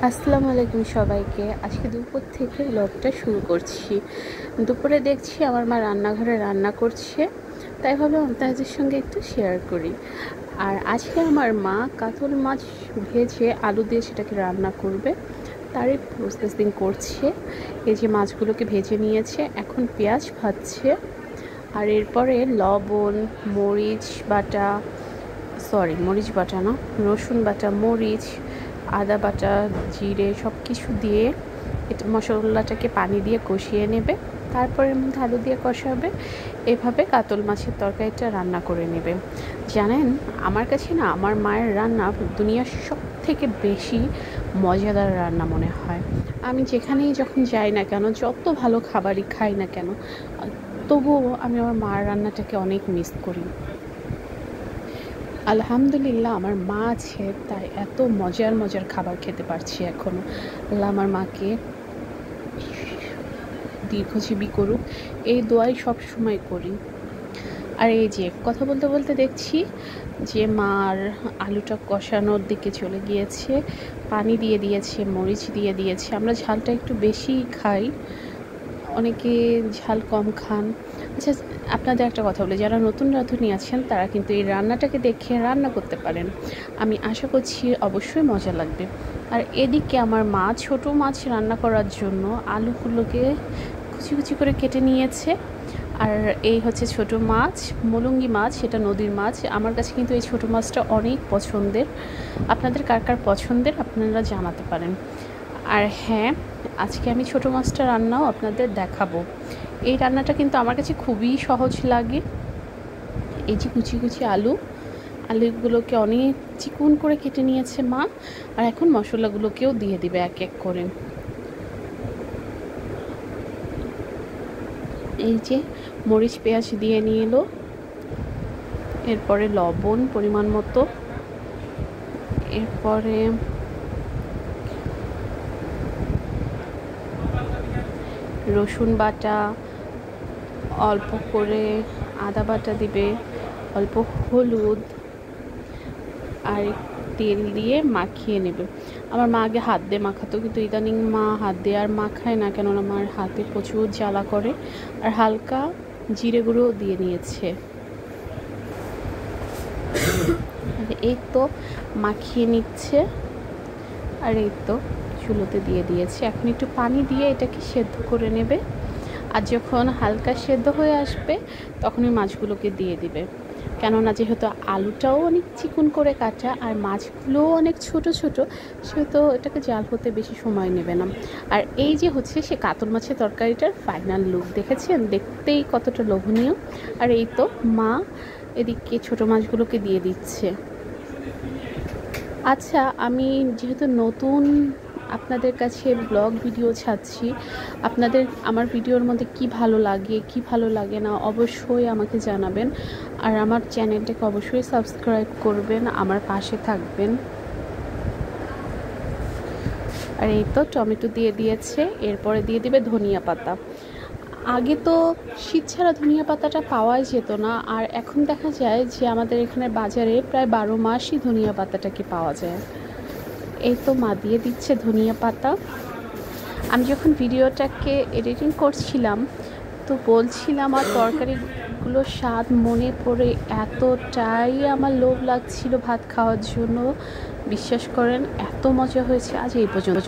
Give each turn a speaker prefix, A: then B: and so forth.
A: আসসালামু আলাইকুম সবাইকে। আজকে দুপুর থেকে ব্লগটা শুরু করছি। দুপুরে দেখছি আমার মা রান্নাঘরে রান্না করছে, তাই ভাবলাম আপনাদের সঙ্গে একটু শেয়ার করি। আর আজকে আমার মা কাতল মাছ ভেজে আলু দিয়ে সেটাকে রান্না করবে, তারই প্রসেসিং করছে। এই যে মাছগুলোকে ভেজে নিয়েছে, এখন পেঁয়াজ ভাজছে, আর এরপরে লবণ, মরিচ বাটা, মরিচ বাটা না, রসুন বাটা, মরিচ, আদা বাটা, জিরে সব কিছু দিয়ে এটা মশলাটাকে পানি দিয়ে কষিয়ে নেবে। তারপরে এর মধ্যে আলু দিয়ে কষাবে। এভাবে কাতল মাছের তরকারিটা রান্না করে নেবে। জানেন, আমার কাছে না আমার মায়ের রান্না দুনিয়ার সব থেকে বেশি মজাদার রান্না মনে হয়। আমি যেখানেই যখন যাই না কেন, যত ভালো খাবারই খাই না কেন, তবুও আমি আমার মায়ের রান্নাটাকে অনেক মিস করি। আলহামদুলিল্লাহ আমার মা আছে, তাই এত মজার মজার খাবার খেতে পারছি এখনও। আল্লাহ আমার মাকে দীর্ঘজীবী করুক, এই দোয়াই সব সময় করি। আর এই যে কথা বলতে বলতে দেখছি যে মার আলুটা কষানোর দিকে চলে গিয়েছে, পানি দিয়ে দিয়েছে, মরিচ দিয়ে দিয়েছে। আমরা ঝালটা একটু বেশি খাই, অনেকে ঝাল কম খান। আচ্ছা, আপনাদের একটা কথা বলি, যারা নতুন রাঁধুনি আছেন তারা কিন্তু এই রান্নাটাকে দেখে রান্না করতে পারেন। আমি আশা করছি অবশ্যই মজা লাগবে। আর এদিকে আমার মা ছোট মাছ রান্না করার জন্য আলুগুলোকে কুচি কুচি করে কেটে নিয়েছে। আর এই হচ্ছে ছোট মাছ, মুলুঙ্গি মাছ, এটা নদীর মাছ। আমার কাছে কিন্তু এই ছোট মাছটা অনেক পছন্দের। আপনাদের কার কার পছন্দের আপনারা জানাতে পারেন। আর হ্যাঁ, আজকে আমি ছোটো মাছটা রান্নাও আপনাদের দেখাবো। এই রান্নাটা কিন্তু আমার কাছে খুবই সহজ লাগে। এই যে কুচি কুচি আলুগুলোকে অনেক চিকন করে কেটে নিয়েছে মা। আর এখন মশলাগুলোকেও দিয়ে দিবে এক এক করে। এই যে মরিচ পেঁয়াজ দিয়ে নিয়ে এলো, এরপরে লবণ পরিমাণ মতো, এরপরে রসুন বাটা, অল্প করে আদা বাটা দিবে, অল্প হলুদ, আর তেল দিয়ে মাখিয়ে নেবে। আমার মা আগে হাত দিয়ে মাখাতো, কিন্তু ইদানিং মা হাত দিয়ে আর মাখায় না, কেননা আমার হাতে প্রচুর জ্বালা করে। আর হালকা জিরে গুঁড়ো দিয়ে নিয়েছে। এই তো মাখিয়ে নিচ্ছে, আর এই তো চুলোতে দিয়ে দিয়েছে। এখন একটু পানি দিয়ে এটাকে সেদ্ধ করে নেবে। আর যখন হালকা সেদ্ধ হয়ে আসবে তখন ওই মাছগুলোকে দিয়ে দিবে, কেননা যেহেতু আলুটাও অনেক চিকন করে কাটা আর মাছগুলোও অনেক ছোট ছোট, সেহেতু এটাকে জাল হতে বেশি সময় নেবে না। আর এই যে হচ্ছে সে কাতল মাছের তরকারিটার ফাইনাল লুক, দেখেছেন? দেখতেই কতটা লোভনীয়। আর এই তো মা এদিকে ছোট মাছগুলোকে দিয়ে দিচ্ছে। আচ্ছা, আমি যেহেতু নতুন আপনাদের কাছে ব্লগ ভিডিও ছাড়ছি, আপনাদের আমার ভিডিওর মধ্যে কি ভালো লাগে কি ভালো লাগে না অবশ্যই আমাকে জানাবেন। আর আমার চ্যানেলটাকে অবশ্যই সাবস্ক্রাইব করবেন, আমার পাশে থাকবেন। আর এই তো টমেটো দিয়ে দিয়েছে, এরপরে দিয়ে দিবে ধনিয়া পাতা। আগে তো শীত ছাড়া ধনিয়া পাতাটা পাওয়াই যেত না, আর এখন দেখা যায় যে আমাদের এখানে বাজারে প্রায় 12 মাসই ধনিয়া পাতাটাকে পাওয়া যায়। এই তো মা দিয়ে দিচ্ছে ধনিয়া পাতা। আমি যখন ভিডিওটাকে এডিটিং করছিলাম তো বলছিলাম, আর তরকারিগুলোর স্বাদ মনে পড়ে এতটাই আমার লোভ লাগছিল ভাত খাওয়ার জন্য। বিশ্বাস করেন, এত মজা হয়েছে আজ এই পর্যন্ত।